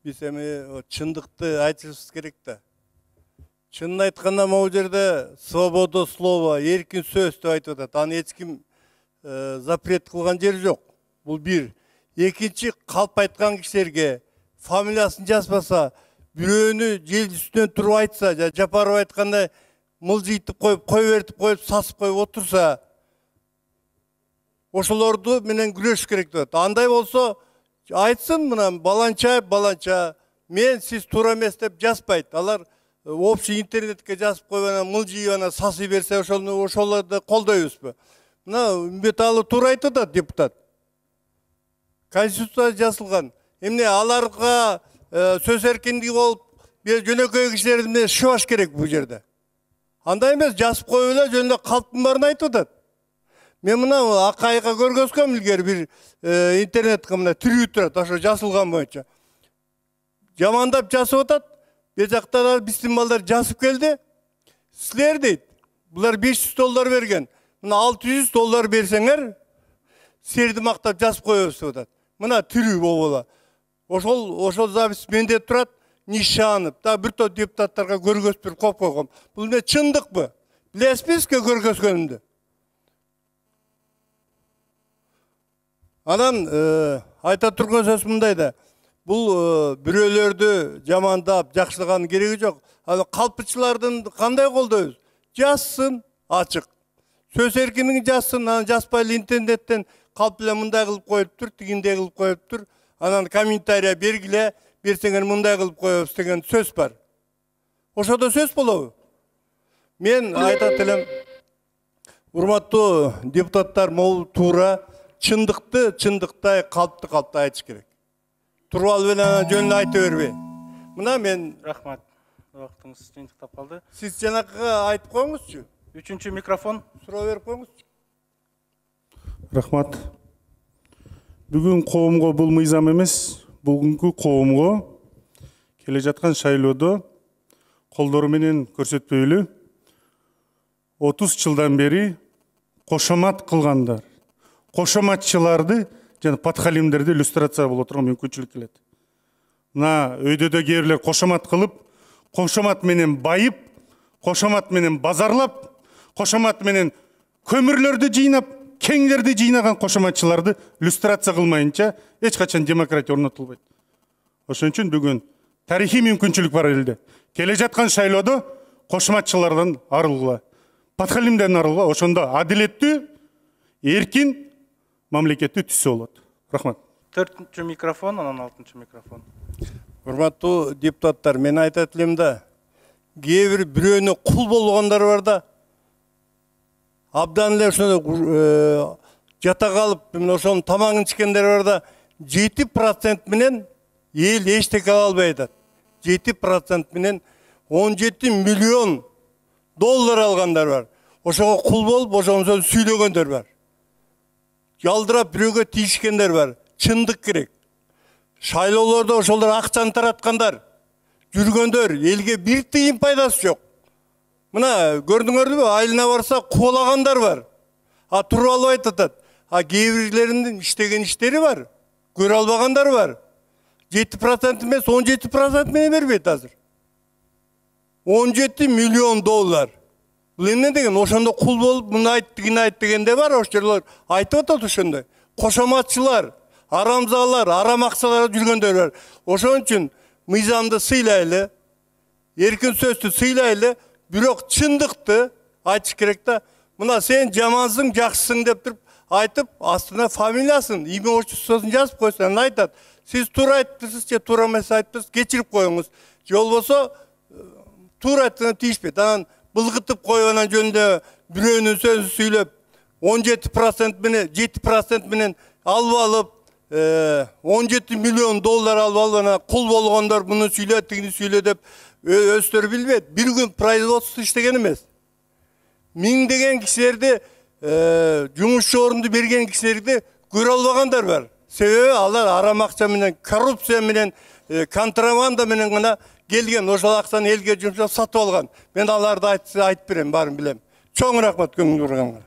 Биз эми чындыкты айтышыбыз керек да. Чынын айтканда могу жерде свобода слова, эркин сөз деп айтып атат. Аны эч ким запрет кылган жери жок. Бул бир. Экинчи, калп айткан кишилерге фамилиясын жазбаса, бирөөнү жел үстүнөн туруп айтса, Жапаров айткандай мылжыйтып коюп, кой бертип коюп, сасып коюп отурса, ошолорду менен күрөш керек деп атат. Андай болсо, айтсын мына баланча, мен сиз туура эмес деп жазбайт. Алар общий интернетке жазып коюп, анан мылжыйып, анан сасый берсе, ошолорду колдойбузбу? Мына Үмбеталы туура айтып атат депутат. Конституцияда жазылган. Эмне аларга сөз эркиндиги болуп, жөнөкөй кишилерди шыбаш керек бул жерде. Андай эмес, жазып коюп эле жөнүндө калптын баарын айтып атат. Мен мына акайга көргөзгөм илгери бир интернетке мына тирүү турат, ошо жазылган боюнча. Жамандап жазып атат. Бул жактан биздин балдар жазып келди. Силер дейт, булар $500 берген. Мына $600 берсеңер, силерди мактап жазып коебуз деп атат. Мына тирүү боло. Ошол запись менде турат, нишанып. Да бир топ депутаттарга көргөзүп коюп койгом. Бул эмне чындыкпы? Билесизби көргөзгөнүмдү? Анан айта турган сөз мындай да. Бул бирөөлөрдү жамандап, жакшылаган кереги жок. Ал калпчылардын кандай колдойбуз? Жазсын, ачык. Сөз эркиндигин жазсын, анан жазбай эле интернеттен калп эле мындай кылып коюптур, тигиндей кылып коюптур. Анан комментарий бергиле, берсеңер мындай кылып коебуз деген сөз бар. Ошодо сөз болобу? Мен айтат элем, урматтуу депутаттар, могу туура чындыкты чындыктай, калпты калптай айтыш керек. Туруп алып эле жөнүндө айта бербей. Мына мен рахмат. Убактыңыз жыйынтыктап калды. Сиз жанакыга айтып коюңузчу. Үчүнчү микрофон. Суроо берип коюңузчу. Рахмат. Бүгүн коомго бул мыйзам эмес, бүгүнкү коомго келе жаткан шайлоодо колдору менен көрсөтпөйлү 30 жылдан бери кошомат кылгандар, кошоматчыларды жана подхалимдерди иллюстрация боло турган мүмкүнчүлүк келет. Мына өйдөдө кээ бирлер кошомат кылып, кошомат менен байып, кошомат менен базарлап, кошомат менен көмүрлөрдү жыйнап, кеңдерди жыйнаган кошоматчыларды иллюстрация кылмайынча эч качан демократия орнотулбайт. Ошон үчүн бүгүн тарыхый мүмкүнчүлүк бар элде. Келе жаткан шайлоодо кошоматчылардан арылгыла, подхалимден арылгыла, ошондо адилеттүү, эркин мамлекетти түзсө болот. Рахмат. 4-чү микрофон, анан 6-чы микрофон. Урматтуу депутаттар, мен айтат элем да, кээ бирөөнө кул болгондар бар да. Абдан эле ошондо жата калып, ошонун тамагын ичкендер бар да, 7% менен эл эчтеке ала албай атат. 7% менен 17 миллион доллар алгандар бар. Ошого кул болуп, ошону сүйлөгөндөр бар. Жалдырап бирөөгө тийишкендер бар. Чындык керек. Шайлоолордо ошолор акчаны тараткандар, жүргөндөр, элге бир тыйын пайдасы жок. Мына көрдүңөрбү, айылына барса кубалагандар бар. Туруп албай атат. Кээ бирлеринин иштеген иштери бар. Көрө албагандар бар. 7% эмес, 17% менен бербейт азыр. 17 миллион доллар. Бул эмне деген? Ошондо кул болуп, муну айт, тигини айт дегенде бар, ошолор айтып атат ошондой. Кошоматчылар, арамзалар, арам акчалар жүргөндөр бар. Ошон үчүн мыйзамды сыйлайлы, эркин сөздү сыйлайлы, бирок чындыкты айтыш керек да. Мына сен жамансың, жакшысың деп туруп айтып, астына фамилиясын, име отчествосын жазып койсоң, анан айтат. Сиз туура айттыңыз, же туура эмес айттыңыз, кечирип коюңуз. Же болбосо туура айтканга тийишпейт. Анан былгытып коюп, анан жөнүндө бирөөнүн сөзүн сүйлөп, 17% менен 7% менен алып алып, 17 миллион доллар алып алып, анан кул болгондор муну сүйлө, тигини сүйлө деп өздөрү билбейт. Бир күн производство иштеген эмес. Миңдеген кишилерди, жумушчу орунду берген кишилерди көрө албагандар бар. Себеби алар арам акча менен, коррупция менен, контрабанда менен гана келген, ошол акчаны элге жумшап сатып алган. Мен аларды айтып берем, баарын билем. Чоң рахмат көңүл бурганга.